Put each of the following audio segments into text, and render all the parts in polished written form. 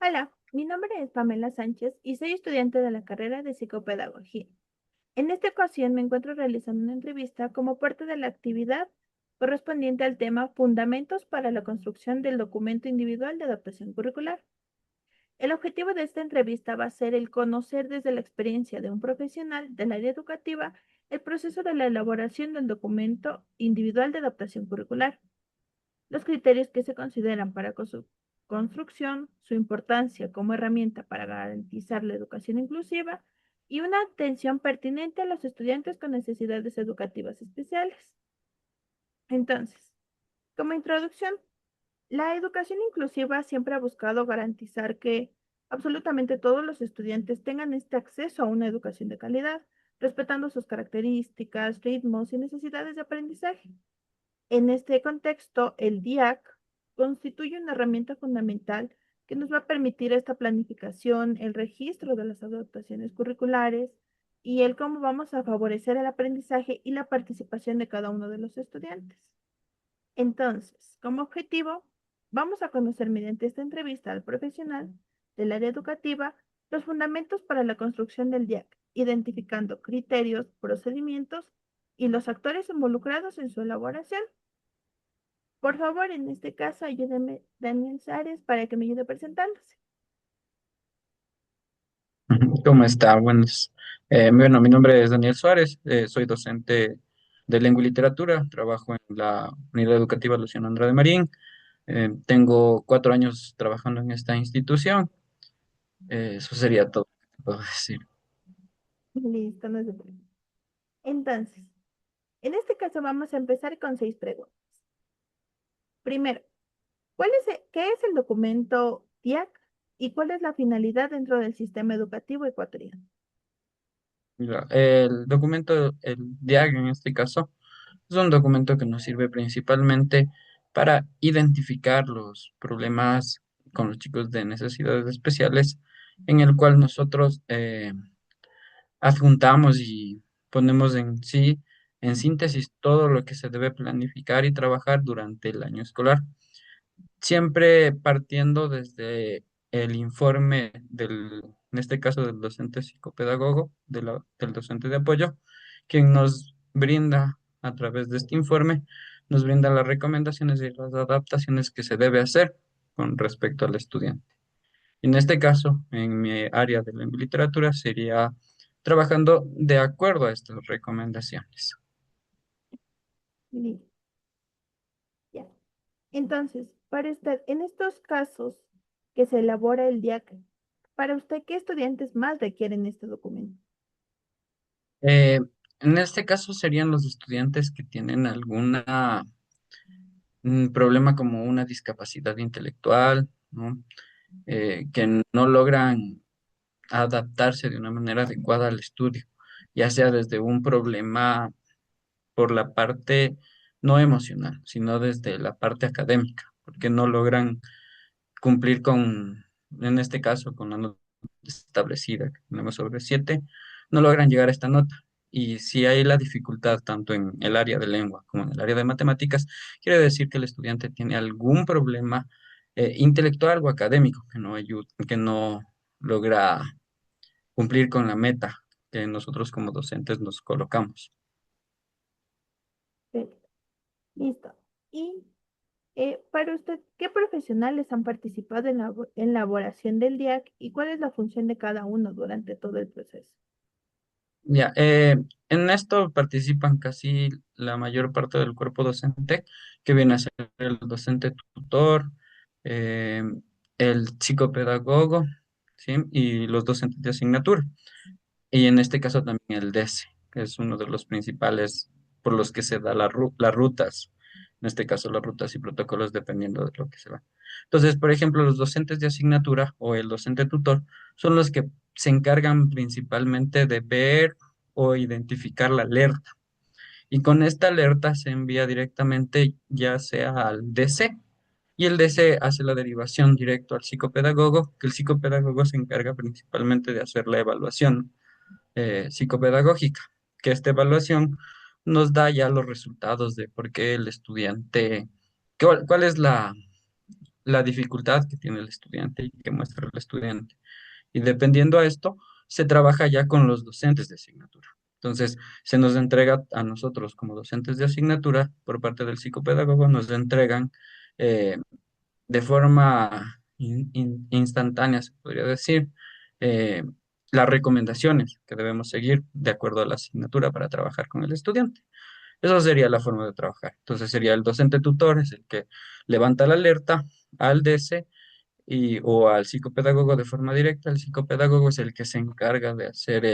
Hola, mi nombre es Pamela Sánchez y soy estudiante de la carrera de psicopedagogía. En esta ocasión me encuentro realizando una entrevista como parte de la actividad correspondiente al tema Fundamentos para la construcción del documento individual de adaptación curricular. El objetivo de esta entrevista va a ser el conocer desde la experiencia de un profesional del área educativa el proceso de la elaboración del documento individual de adaptación curricular, los criterios que se consideran para su construcción, su importancia como herramienta para garantizar la educación inclusiva y una atención pertinente a los estudiantes con necesidades educativas especiales. Entonces, como introducción, la educación inclusiva siempre ha buscado garantizar que absolutamente todos los estudiantes tengan este acceso a una educación de calidad, respetando sus características, ritmos y necesidades de aprendizaje. En este contexto, el DIAC constituye una herramienta fundamental que nos va a permitir esta planificación, el registro de las adaptaciones curriculares y el cómo vamos a favorecer el aprendizaje y la participación de cada uno de los estudiantes. Entonces, como objetivo, vamos a conocer mediante esta entrevista al profesional del área educativa los fundamentos para la construcción del DIAC, identificando criterios, procedimientos y los actores involucrados en su elaboración. Por favor, en este caso, ayúdeme Daniel Sares para que me ayude presentándose. ¿Cómo está? Bueno, mi nombre es Daniel Suárez, soy docente de lengua y literatura, trabajo en la unidad educativa Luciano Andrade Marín, tengo 4 años trabajando en esta institución, eso sería todo lo que puedo decir. Listo, no se preocupe. Entonces, en este caso vamos a empezar con 6 preguntas. Primero, ¿qué es el documento DIAC y cuál es la finalidad dentro del sistema educativo ecuatoriano? Mira, el documento, el DIAG en este caso, es un documento que nos sirve principalmente para identificar los problemas con los chicos de necesidades especiales, en el cual nosotros adjuntamos y ponemos en sí, en síntesis, todo lo que se debe planificar y trabajar durante el año escolar, siempre partiendo desde el informe en este caso del docente psicopedagogo, del docente de apoyo, quien nos brinda a través de este informe, nos brinda las recomendaciones y las adaptaciones que se debe hacer con respecto al estudiante. En este caso, en mi área de lengua y literatura, sería trabajando de acuerdo a estas recomendaciones. Listo, ya. Entonces, para usted, en estos casos que se elabora el DIAC, para usted, ¿qué estudiantes más requieren este documento? Eh, en este caso serían los estudiantes que tienen alguna problema como una discapacidad intelectual, ¿no? Que no logran adaptarse de una manera adecuada al estudio, ya sea desde un problema por la parte no emocional, sino desde la parte académica, porque no logran cumplir con, en este caso, con la nota establecida, que tenemos sobre 7, no logran llegar a esta nota. Y si hay la dificultad tanto en el área de lengua como en el área de matemáticas, quiere decir que el estudiante tiene algún problema intelectual o académico que no ayuda, que no logra cumplir con la meta que nosotros como docentes nos colocamos. Perfecto. Listo. Y para usted, ¿qué profesionales han participado en la elaboración del DIAC y cuál es la función de cada uno durante todo el proceso? Ya, en esto participan casi la mayor parte del cuerpo docente, que viene a ser el docente tutor, eh, el psicopedagogo, ¿sí? Y los docentes de asignatura. Y en este caso también el DESE, que es uno de los principales por los que se da las rutas, en este caso las rutas y protocolos dependiendo de lo que se va. Entonces, por ejemplo, los docentes de asignatura o el docente tutor son los que se encargan principalmente de ver o identificar la alerta. Y con esta alerta se envía directamente ya sea al DC y el DC hace la derivación directo al psicopedagogo, que el psicopedagogo se encarga principalmente de hacer la evaluación psicopedagógica, que esta evaluación nos da ya los resultados de por qué el estudiante, cuál es la dificultad que tiene el estudiante y que muestra el estudiante. Y dependiendo a esto, se trabaja ya con los docentes de asignatura. Entonces, se nos entrega a nosotros como docentes de asignatura, por parte del psicopedagogo, nos entregan eh, de forma instantánea, se podría decir, eh, las recomendaciones que debemos seguir de acuerdo a la asignatura para trabajar con el estudiante. Esa sería la forma de trabajar. Entonces, sería el docente tutor, es el que levanta la alerta al DC o al psicopedagogo de forma directa. El psicopedagogo es el que se encarga de hacer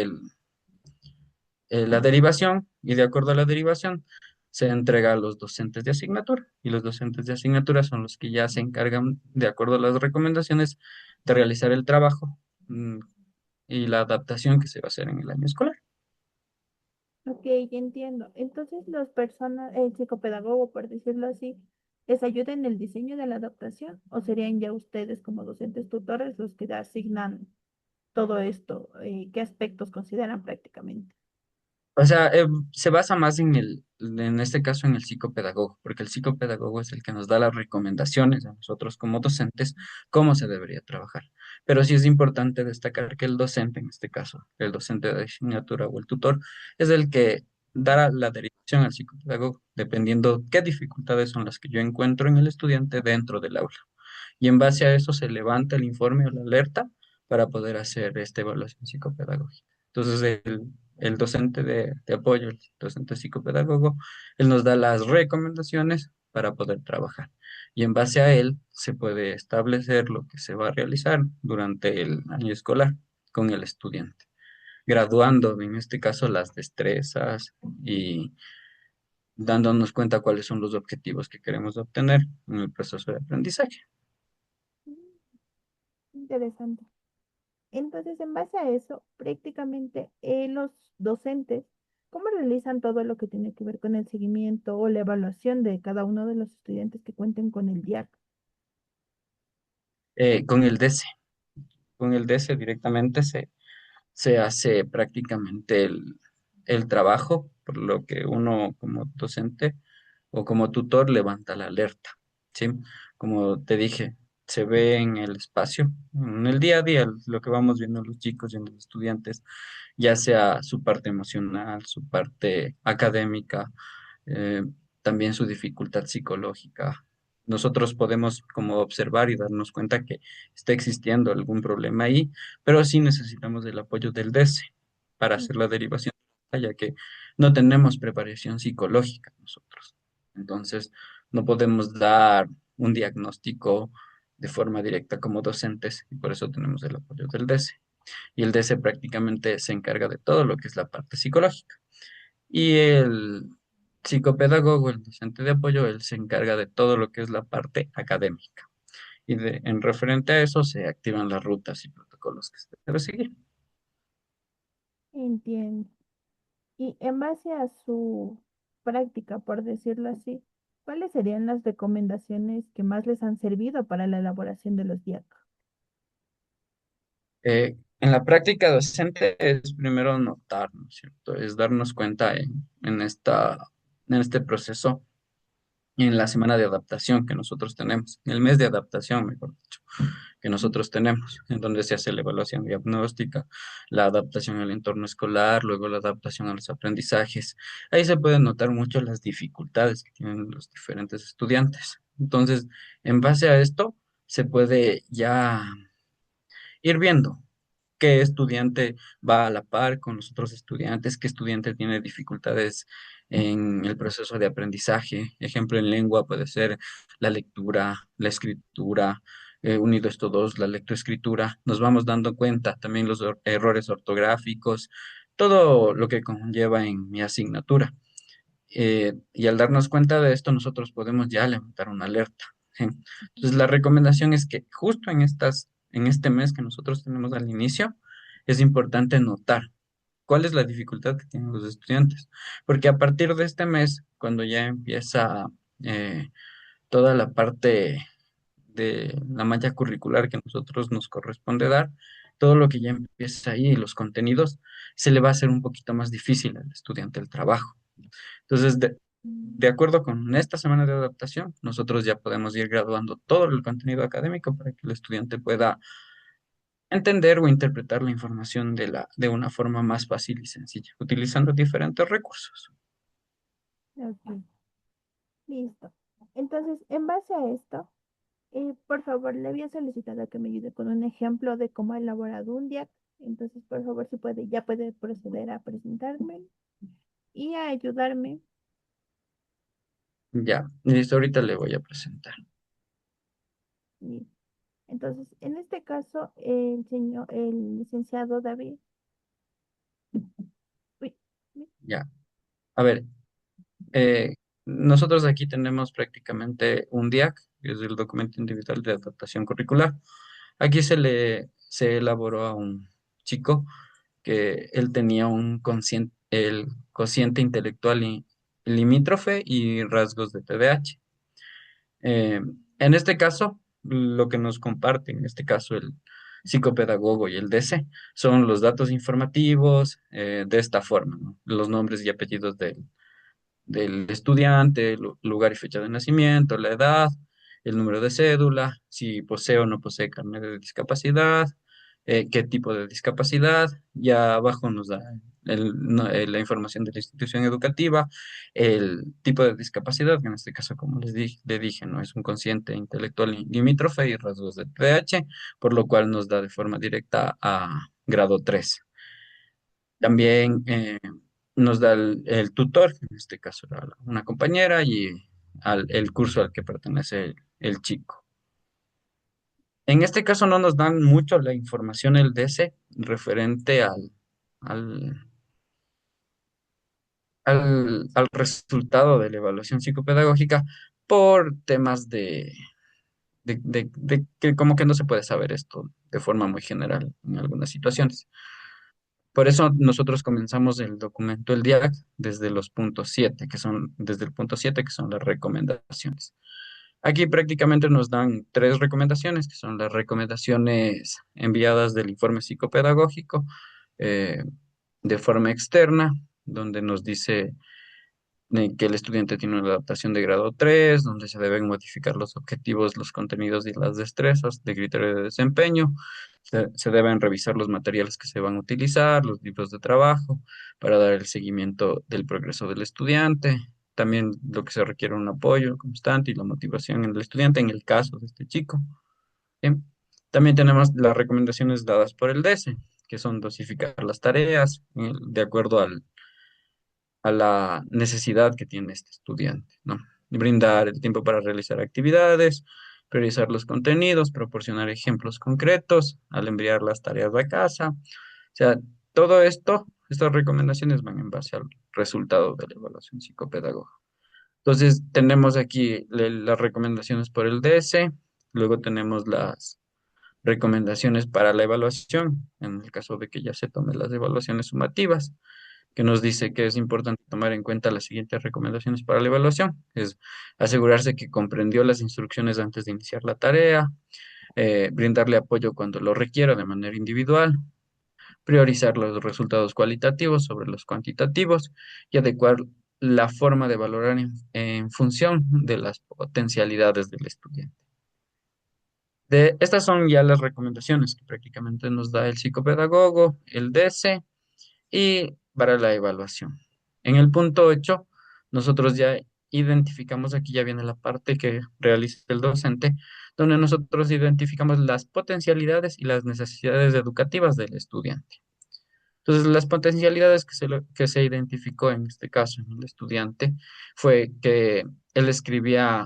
la derivación y de acuerdo a la derivación se entrega a los docentes de asignatura y los docentes de asignatura son los que ya se encargan, de acuerdo a las recomendaciones, de realizar el trabajo y la adaptación que se va a hacer en el año escolar. Ok, ya entiendo. Entonces, los personas, el psicopedagogo, por decirlo así, ¿les ayuda en el diseño de la adaptación o serían ya ustedes como docentes tutores los que asignan todo esto? ¿Qué aspectos consideran prácticamente? O sea, se basa más en este caso, en el psicopedagogo, porque el psicopedagogo es el que nos da las recomendaciones a nosotros como docentes, cómo se debería trabajar. Pero sí es importante destacar que el docente, en este caso, el docente de asignatura o el tutor, es el que dará la derivación al psicopedagogo, dependiendo qué dificultades son las que yo encuentro en el estudiante dentro del aula. Y en base a eso se levanta el informe o la alerta para poder hacer esta evaluación psicopedagógica. Entonces, el docente de apoyo, el docente psicopedagogo, él nos da las recomendaciones para poder trabajar. Y en base a él se puede establecer lo que se va a realizar durante el año escolar con el estudiante, graduando en este caso las destrezas y dándonos cuenta cuáles son los objetivos que queremos obtener en el proceso de aprendizaje. Mm, interesante. Entonces, en base a eso, prácticamente los docentes, ¿cómo realizan todo lo que tiene que ver con el seguimiento o la evaluación de cada uno de los estudiantes que cuenten con el DIAC? Con el DC. Con el DS directamente se hace prácticamente el trabajo, por lo que uno como docente o como tutor levanta la alerta, ¿sí? Como te dije, se ve en el espacio, en el día a día, lo que vamos viendo en los chicos y en los estudiantes, ya sea su parte emocional, su parte académica, eh, también su dificultad psicológica. Nosotros podemos como observar y darnos cuenta que está existiendo algún problema ahí, pero sí necesitamos del apoyo del DS para hacer la derivación, ya que no tenemos preparación psicológica nosotros. Entonces, no podemos dar un diagnóstico de forma directa como docentes y por eso tenemos el apoyo del DS. Y el DS prácticamente se encarga de todo lo que es la parte psicológica. Y el psicopedagogo, el docente de apoyo, él se encarga de todo lo que es la parte académica. Y en referente a eso se activan las rutas y protocolos que se debe seguir. Entiendo. Y en base a su práctica, por decirlo así, ¿cuáles serían las recomendaciones que más les han servido para la elaboración de los DIAC? En la práctica docente es primero notar, ¿no es cierto? Es darnos cuenta en este proceso, en la semana de adaptación que nosotros tenemos, en el mes de adaptación, mejor dicho, que nosotros tenemos, en donde se hace la evaluación diagnóstica, la adaptación al entorno escolar, luego la adaptación a los aprendizajes. Ahí se pueden notar mucho las dificultades que tienen los diferentes estudiantes. Entonces, en base a esto, se puede ya ir viendo qué estudiante va a la par con los otros estudiantes, qué estudiante tiene dificultades en el proceso de aprendizaje. Ejemplo, en lengua puede ser la lectura, la escritura, unido estos dos, la lectoescritura. Nos vamos dando cuenta también los errores ortográficos, todo lo que conlleva en mi asignatura. Y al darnos cuenta de esto, nosotros podemos ya levantar una alerta. ¿Sí? Entonces, la recomendación es que justo en este mes que nosotros tenemos al inicio, es importante notar cuál es la dificultad que tienen los estudiantes. Porque a partir de este mes, cuando ya empieza eh, toda la parte de la malla curricular que a nosotros nos corresponde dar, todo lo que ya empieza ahí, los contenidos, se le va a hacer un poquito más difícil al estudiante el trabajo. Entonces, De acuerdo con esta semana de adaptación, nosotros ya podemos ir graduando todo el contenido académico para que el estudiante pueda entender o interpretar la información de una forma más fácil y sencilla, utilizando diferentes recursos. Ok, listo. Entonces, en base a esto, por favor, le había solicitado que me ayude con un ejemplo de cómo ha elaborado un DIAC. Entonces, por favor, si puede, ya puede proceder a presentarme y a ayudarme. Ya, listo, ahorita le voy a presentar. Y entonces, en este caso, el licenciado David, uy, uy, Ya, a ver, eh, nosotros aquí tenemos prácticamente un DIAC, que es el documento individual de adaptación curricular. Aquí se elaboró a un chico que él tenía el cociente intelectual limítrofe y rasgos de TDAH. Eh, en este caso, lo que nos comparten, en este caso el psicopedagogo y el DC, son los datos informativos de esta forma, ¿no? Los nombres y apellidos del estudiante, lugar y fecha de nacimiento, la edad, el número de cédula, si posee o no posee carnet de discapacidad, qué tipo de discapacidad. Ya abajo nos da la información de la institución educativa, el tipo de discapacidad, que en este caso, como le dije, no es un consciente intelectual limítrofe y rasgos de TDAH, por lo cual nos da de forma directa a grado 3. También nos da el tutor, que en este caso era una compañera, y el curso al que pertenece el chico. En este caso no nos dan mucho la información el DS referente al, al resultado de la evaluación psicopedagógica por temas de que como que no se puede saber esto de forma muy general en algunas situaciones. Por eso nosotros comenzamos el documento, el DIAC, desde los puntos 7 que son, desde el punto 7 que son las recomendaciones. Aquí prácticamente nos dan tres recomendaciones, que son las recomendaciones enviadas del informe psicopedagógico eh, de forma externa, donde nos dice que el estudiante tiene una adaptación de grado 3 donde se deben modificar los objetivos, los contenidos y las destrezas de criterio de desempeño. Se deben revisar los materiales que se van a utilizar, los libros de trabajo, para dar el seguimiento del progreso del estudiante. También lo que se requiere un apoyo constante y la motivación en el estudiante en el caso de este chico. Bien. También tenemos las recomendaciones dadas por el DESE, que son dosificar las tareas de acuerdo a la necesidad que tiene este estudiante, ¿no? Y brindar el tiempo para realizar actividades, priorizar los contenidos, proporcionar ejemplos concretos al enviar las tareas a casa. O sea, todo esto, estas recomendaciones van en base al resultado de la evaluación psicopedagógica. Entonces, tenemos aquí las recomendaciones por el DS, luego tenemos las recomendaciones para la evaluación, en el caso de que ya se tomen las evaluaciones sumativas, que nos dice que es importante tomar en cuenta las siguientes recomendaciones para la evaluación. Es asegurarse que comprendió las instrucciones antes de iniciar la tarea, brindarle apoyo cuando lo requiera de manera individual, priorizar los resultados cualitativos sobre los cuantitativos y adecuar la forma de valorar en función de las potencialidades del estudiante. Estas son ya las recomendaciones que prácticamente nos da el psicopedagogo, el DS y para la evaluación. En el punto 8 nosotros ya identificamos, aquí ya viene la parte que realiza el docente, donde nosotros identificamos las potencialidades y las necesidades educativas del estudiante. Entonces, las potencialidades que se identificó en este caso en el estudiante fue que él escribía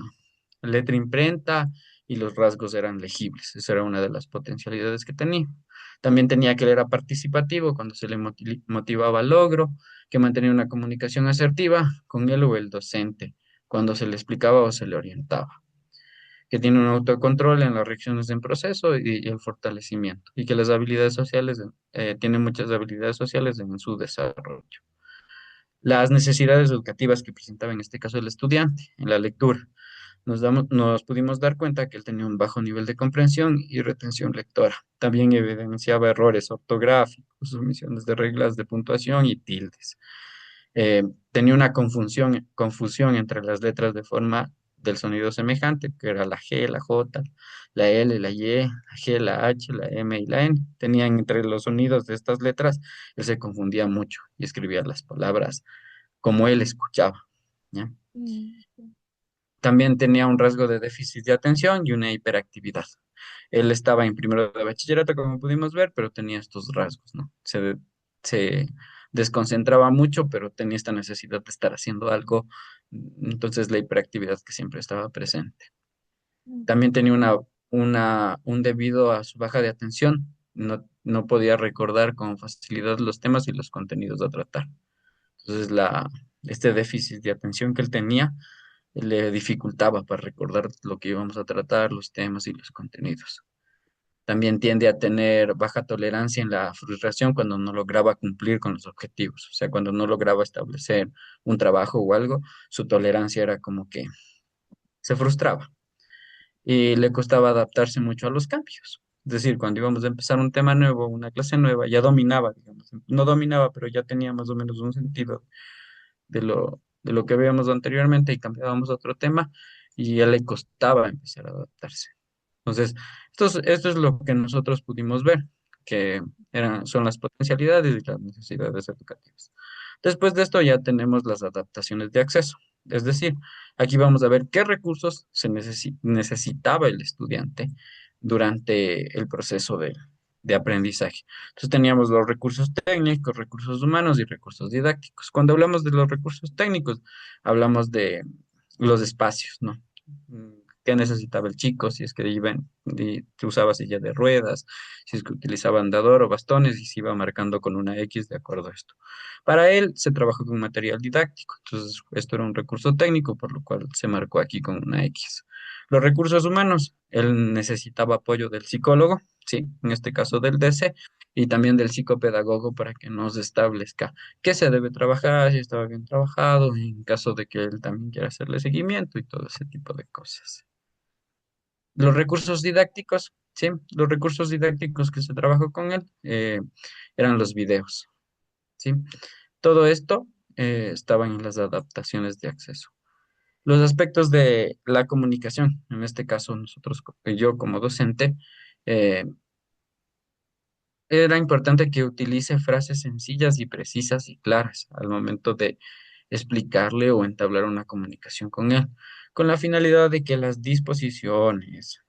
letra imprenta y los rasgos eran legibles. Esa era una de las potencialidades que tenía. También tenía que él era participativo cuando se le motivaba al logro, que mantenía una comunicación asertiva con él o el docente cuando se le explicaba o se le orientaba, que tiene un autocontrol en las reacciones en proceso y el fortalecimiento, y que las habilidades sociales, tiene muchas habilidades sociales en su desarrollo. Las necesidades educativas que presentaba en este caso el estudiante en la lectura. Nos pudimos dar cuenta que él tenía un bajo nivel de comprensión y retención lectora. También evidenciaba errores ortográficos, omisiones de reglas de puntuación y tildes. tenía una confusión entre las letras de forma del sonido semejante, que era la G, la J, la L, la Y, la G, la H, la M y la N. Tenían entre los sonidos de estas letras, él se confundía mucho y escribía las palabras como él escuchaba, ¿ya? Mm, sí. También tenía un rasgo de déficit de atención y una hiperactividad. Él estaba en primero de bachillerato, como pudimos ver, pero tenía estos rasgos, ¿no? Se desconcentraba mucho, pero tenía esta necesidad de estar haciendo algo, entonces la hiperactividad que siempre estaba presente. Mm, También tenía un debido a su baja de atención, no podía recordar con facilidad los temas y los contenidos a tratar. Entonces, este déficit de atención que él tenía le dificultaba para recordar lo que íbamos a tratar, los temas y los contenidos. También tiende a tener baja tolerancia en la frustración cuando no lograba cumplir con los objetivos. O sea, cuando no lograba establecer un trabajo o algo, su tolerancia era como que se frustraba y le costaba adaptarse mucho a los cambios. Es decir, cuando íbamos a empezar un tema nuevo, una clase nueva, ya dominaba, digamos. No dominaba, pero ya tenía más o menos un sentido de lo que veíamos anteriormente y cambiábamos a otro tema y a él le costaba empezar a adaptarse. Entonces, esto es lo que nosotros pudimos ver, que son las potencialidades y las necesidades educativas. Después de esto ya tenemos las adaptaciones de acceso. Es decir, aquí vamos a ver qué recursos necesitaba el estudiante durante el proceso de aprendizaje. Entonces teníamos los recursos técnicos, recursos humanos y recursos didácticos. Cuando hablamos de los recursos técnicos, hablamos de los espacios, ¿no? ¿Qué necesitaba el chico? Si es que que usaba silla de ruedas, si es que utilizaba andador o bastones y se iba marcando con una X de acuerdo a esto. Para él se trabajó con material didáctico, entonces esto era un recurso técnico, por lo cual se marcó aquí con una X. Los recursos humanos, él necesitaba apoyo del psicólogo, sí, en este caso del DC, y también del psicopedagogo para que nos establezca qué se debe trabajar, si estaba bien trabajado, en caso de que él también quiera hacerle seguimiento y todo ese tipo de cosas. Los recursos didácticos, sí, los recursos didácticos que se trabajó con él eran los videos, sí. Todo esto estaba en las adaptaciones de acceso. Los aspectos de la comunicación, en este caso yo como docente, eh, era importante que utilice frases sencillas y precisas y claras al momento de explicarle o entablar una comunicación con él, con la finalidad de que las disposiciones,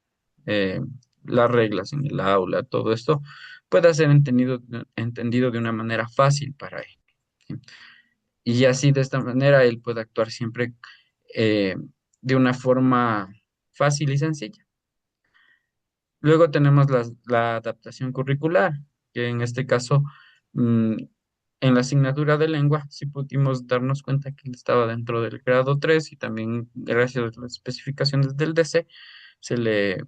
eh, las reglas en el aula, todo esto pueda ser entendido de una manera fácil para él, ¿sí? Y así de esta manera él puede actuar siempre eh, de una forma fácil y sencilla. Luego tenemos la adaptación curricular, que en este caso, mm, en la asignatura de lengua, sí pudimos darnos cuenta que él estaba dentro del grado 3 y también gracias a las especificaciones del DC se le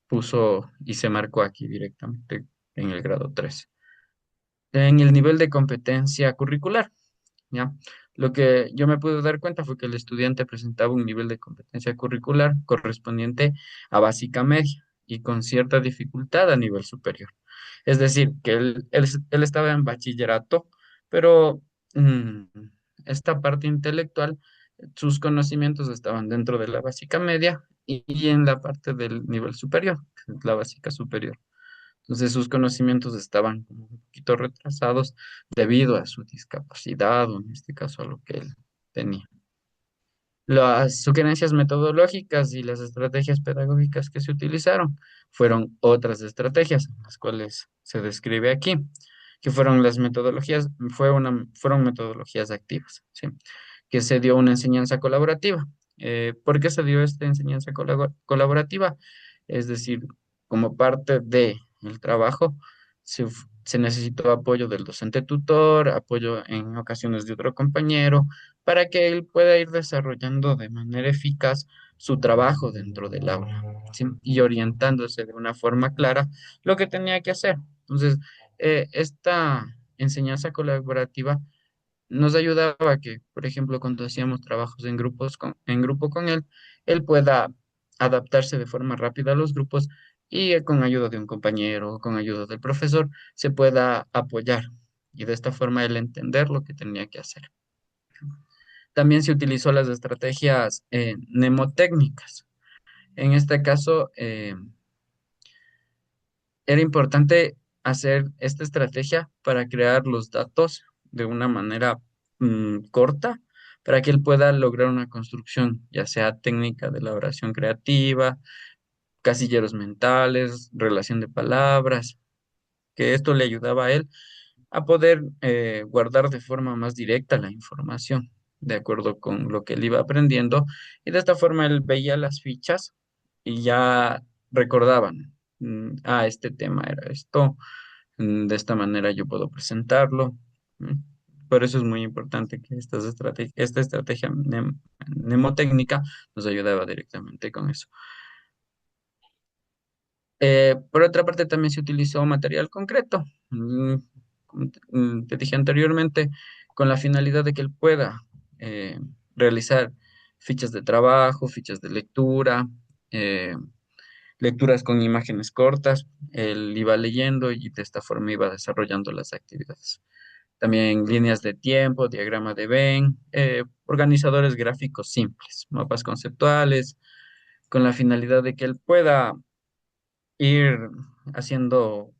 puso y se marcó aquí directamente en el grado 3. En el nivel de competencia curricular, ¿ya? Lo que yo me pude dar cuenta fue que el estudiante presentaba un nivel de competencia curricular correspondiente a básica media y con cierta dificultad a nivel superior. Es decir, que él estaba en bachillerato, pero mm, esta parte intelectual, sus conocimientos estaban dentro de la básica media y en la parte del nivel superior, que es la básica superior. Entonces sus conocimientos estaban como un poquito retrasados debido a su discapacidad o en este caso a lo que él tenía. Las sugerencias metodológicas y las estrategias pedagógicas que se utilizaron fueron otras estrategias, las cuales se describe aquí, que fueron las metodologías, fueron metodologías activas, ¿sí? Que se dio una enseñanza colaborativa. ¿Por qué se dio esta enseñanza colaborativa? Es decir, como parte del trabajo, se necesitó apoyo del docente tutor, apoyo en ocasiones de otro compañero, para que él pueda ir desarrollando de manera eficaz su trabajo dentro del aula, ¿sí? Y orientándose de una forma clara lo que tenía que hacer. Entonces, esta enseñanza colaborativa nos ayudaba a que, por ejemplo, cuando hacíamos trabajos en grupo con él, él pueda adaptarse de forma rápida a los grupos y con ayuda de un compañero, con ayuda del profesor, se pueda apoyar y de esta forma él entender lo que tenía que hacer. También se utilizó las estrategias mnemotécnicas. En este caso, era importante hacer esta estrategia para crear los datos de una manera corta, para que él pueda lograr una construcción, ya sea técnica de la oración creativa, casilleros mentales, relación de palabras, que esto le ayudaba a él a poder guardar de forma más directa la información, de acuerdo con lo que él iba aprendiendo, y de esta forma él veía las fichas y ya recordaban, este tema era esto, de esta manera yo puedo presentarlo. mm. Por eso es muy importante que esta estrategia mnemotécnica nos ayudaba directamente con eso. Por otra parte, también se utilizó material concreto, como te dije anteriormente, con la finalidad de que él pueda eh, realizar fichas de trabajo, fichas de lectura, eh, lecturas con imágenes cortas. Él iba leyendo y de esta forma iba desarrollando las actividades. También líneas de tiempo, diagrama de Venn, organizadores gráficos simples, mapas conceptuales, con la finalidad de que él pueda ir haciendo,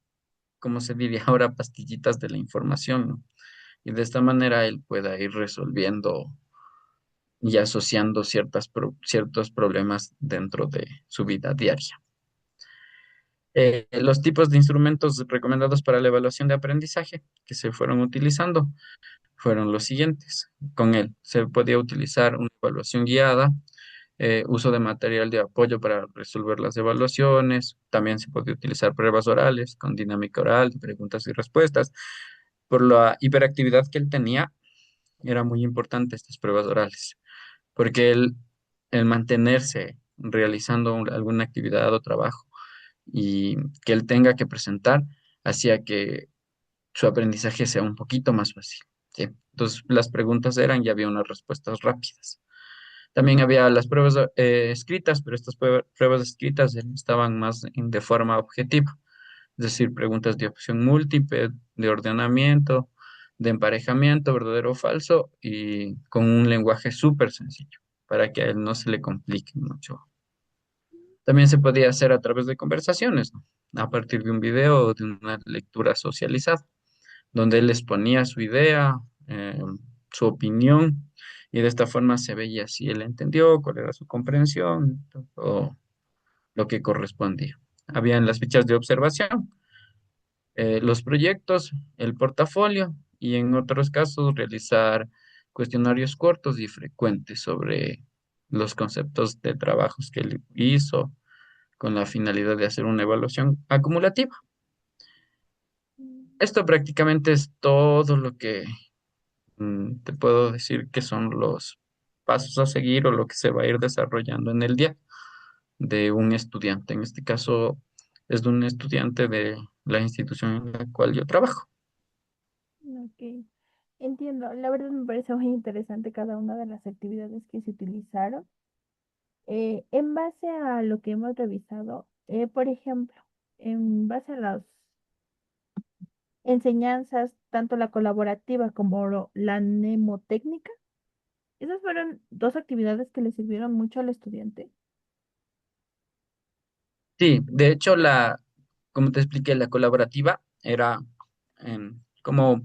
como se diría ahora, pastillitas de la información, ¿no? Y de esta manera él pueda ir resolviendo y asociando ciertos problemas dentro de su vida diaria. Los tipos de instrumentos recomendados para la evaluación de aprendizaje que se fueron utilizando fueron los siguientes. Con él se podía utilizar una evaluación guiada, uso de material de apoyo para resolver las evaluaciones. También se podía utilizar pruebas orales con dinámica oral, de preguntas y respuestas. Por la hiperactividad que él tenía, era muy importante estas pruebas orales, porque el mantenerse realizando alguna actividad o trabajo y que él tenga que presentar, hacía que su aprendizaje sea un poquito más fácil. ¿Sí? Entonces, las preguntas eran y había unas respuestas rápidas. También había las pruebas escritas, pero estas pruebas escritas estaban más de forma objetiva, es decir, preguntas de opción múltiple, de ordenamiento, de emparejamiento, verdadero o falso, y con un lenguaje súper sencillo, para que a él no se le complique mucho. También se podía hacer a través de conversaciones, ¿no? A partir de un video o de una lectura socializada, donde él exponía su idea, su opinión, y de esta forma se veía si él entendió, cuál era su comprensión, o lo que correspondía. Habían las fichas de observación, los proyectos, el portafolio, y en otros casos realizar cuestionarios cortos y frecuentes sobre los conceptos de trabajos que él hizo con la finalidad de hacer una evaluación acumulativa. Mm. Esto prácticamente es todo lo que te puedo decir que son los pasos a seguir o lo que se va a ir desarrollando en el día de un estudiante. En este caso es de un estudiante de la institución en la cual yo trabajo. Ok, entiendo. La verdad me parece muy interesante cada una de las actividades que se utilizaron. En base a lo que hemos revisado, por ejemplo, en base a las enseñanzas, tanto la colaborativa como la mnemotécnica, esas fueron dos actividades que le sirvieron mucho al estudiante. Sí, de hecho, como te expliqué, la colaborativa era como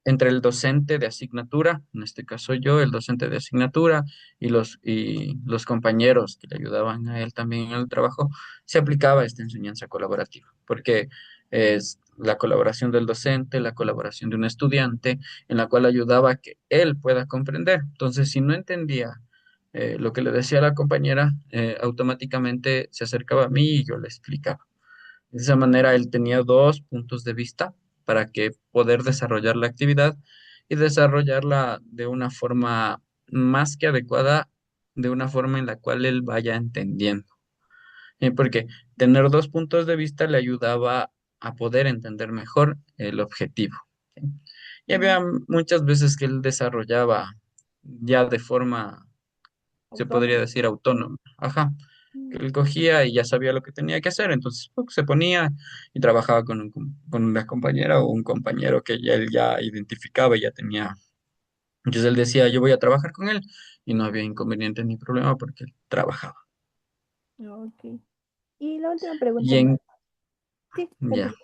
entre el docente de asignatura, en este caso yo, el docente de asignatura y los compañeros que le ayudaban a él también en el trabajo, se aplicaba esta enseñanza colaborativa, porque es la colaboración del docente, la colaboración de un estudiante, en la cual ayudaba a que él pueda comprender. Entonces, si no entendía lo que le decía la compañera, automáticamente se acercaba a mí y yo le explicaba. De esa manera, él tenía dos puntos de vista para que poder desarrollar la actividad y desarrollarla de una forma más que adecuada, de una forma en la cual él vaya entendiendo. Porque tener dos puntos de vista le ayudaba a poder entender mejor el objetivo. ¿Sí? Y Mm. había muchas veces que él desarrollaba ya de forma, se podría Autónomo. decir, autónoma. Ajá, que Mm. él cogía y ya sabía lo que tenía que hacer, entonces se ponía y trabajaba con una compañera o un compañero que ya él ya identificaba y ya tenía Entonces él decía, yo voy a trabajar con él y no había inconveniente ni problema porque él trabajaba. Ok. Y la última pregunta Y en en, base. Sí, ya, continúa.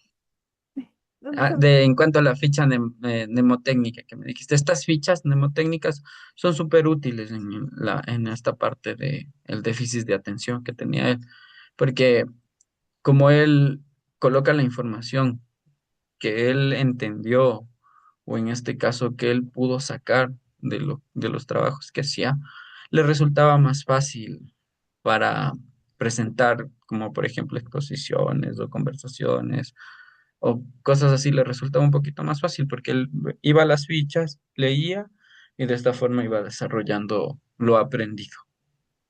No, déjame. en cuanto a la ficha mnemotécnica que me dijiste, estas fichas mnemotécnicas son súper útiles en esta parte de el déficit de atención que tenía él, porque como él coloca la información que él entendió, o en este caso que él pudo sacar de los trabajos que hacía, le resultaba más fácil para presentar, como por ejemplo exposiciones o conversaciones o cosas así, le resultaba un poquito más fácil porque él iba a las fichas, leía y de esta forma iba desarrollando lo aprendido.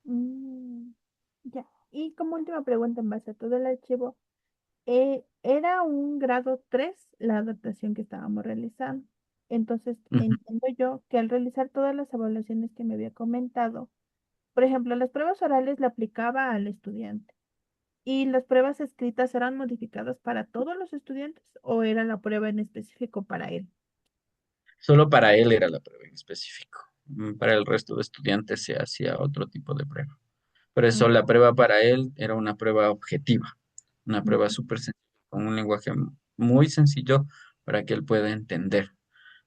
Mm, ya. Y como última pregunta en base a todo el archivo, era un grado 3 la adaptación que estábamos realizando. Entonces, Ujú. entiendo yo que al realizar todas las evaluaciones que me había comentado, por ejemplo, las pruebas orales le aplicaba al estudiante y las pruebas escritas eran modificadas para todos los estudiantes o era la prueba en específico para él. Solo para él era la prueba en específico. Para el resto de estudiantes se hacía otro tipo de prueba. Por eso Mm, la prueba para él era una prueba objetiva, una prueba mm, súper sencilla, con un lenguaje muy sencillo para que él pueda entender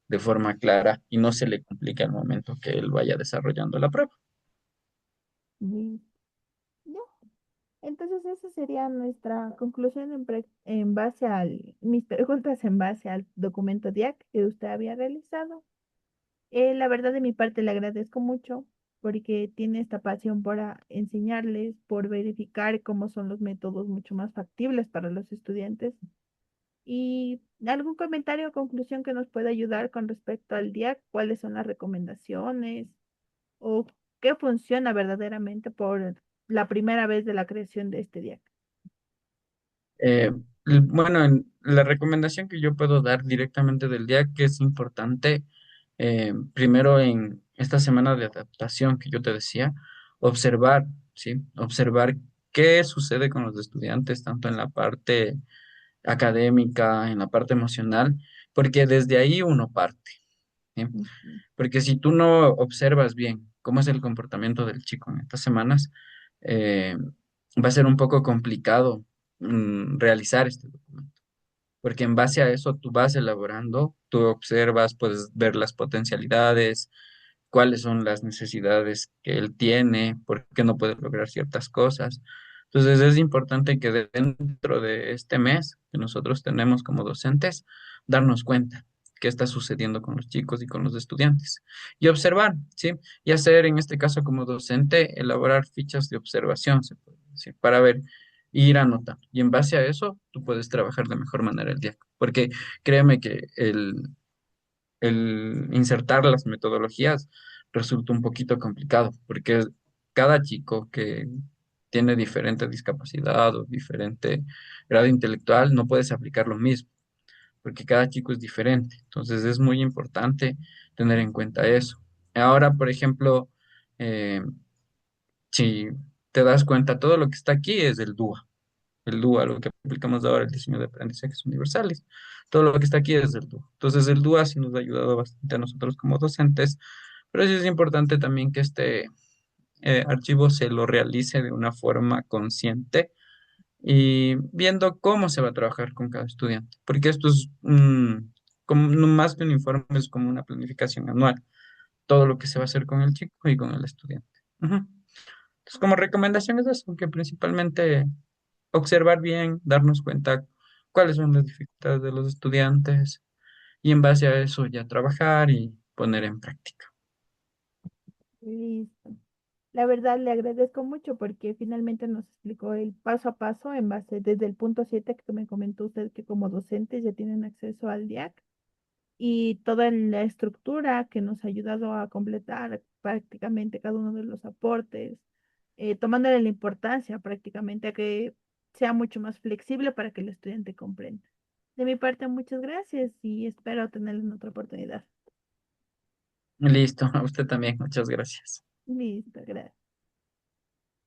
de forma clara y no se le complique al momento que él vaya desarrollando la prueba. mm, ya. Entonces, esa sería nuestra conclusión en base mis preguntas en base al documento DIAC que usted había realizado. La verdad, de mi parte, le agradezco mucho porque tiene esta pasión por enseñarles, por verificar cómo son los métodos mucho más factibles para los estudiantes. ¿Y algún comentario o conclusión que nos pueda ayudar con respecto al DIAC? ¿Cuáles son las recomendaciones? ¿O qué funciona verdaderamente por la primera vez de la creación de este DIAC? Eh, bueno, la recomendación que yo puedo dar directamente del día que es importante, primero en esta semana de adaptación que yo te decía, observar, ¿sí? Observar qué sucede con los estudiantes, tanto en la parte académica, en la parte emocional, porque desde ahí uno parte, ¿sí? Ujú. Porque si tú no observas bien cómo es el comportamiento del chico en estas semanas, eh, va a ser un poco complicado realizar este documento. Porque en base a eso tú vas elaborando, tú observas, puedes ver las potencialidades, cuáles son las necesidades que él tiene, por qué no puede lograr ciertas cosas. Entonces es importante que dentro de este mes que nosotros tenemos como docentes, darnos cuenta qué está sucediendo con los chicos y con los estudiantes y observar, ¿sí? Y hacer en este caso como docente, elaborar fichas de observación, se puede decir, para ver, ir anotando. Y en base a eso, tú puedes trabajar de mejor manera el día. Porque créeme que el insertar las metodologías resulta un poquito complicado, porque cada chico que tiene diferente discapacidad o diferente grado intelectual, no puedes aplicar lo mismo, porque cada chico es diferente. Entonces es muy importante tener en cuenta eso. Ahora, por ejemplo, eh, si te das cuenta, todo lo que está aquí es del DUA. El DUA, lo que aplicamos ahora, el diseño de aprendizajes universales. Todo lo que está aquí es del DUA. Entonces, el DUA sí nos ha ayudado bastante a nosotros como docentes, pero sí es importante también que este archivo se lo realice de una forma consciente y viendo cómo se va a trabajar con cada estudiante, porque esto es como, no más que un informe, es como una planificación anual, todo lo que se va a hacer con el chico y con el estudiante. Ujú. Entonces, como recomendación es eso, que principalmente observar bien, darnos cuenta cuáles son las dificultades de los estudiantes y en base a eso ya trabajar y poner en práctica. Listo. La verdad, le agradezco mucho porque finalmente nos explicó el paso a paso en base desde el punto 7 que me comentó usted que como docentes ya tienen acceso al DIAC y toda la estructura que nos ha ayudado a completar prácticamente cada uno de los aportes, tomándole la importancia prácticamente a que sea mucho más flexible para que el estudiante comprenda. De mi parte, muchas gracias y espero tenerla en otra oportunidad. Listo, a usted también, muchas gracias. Listo, gracias.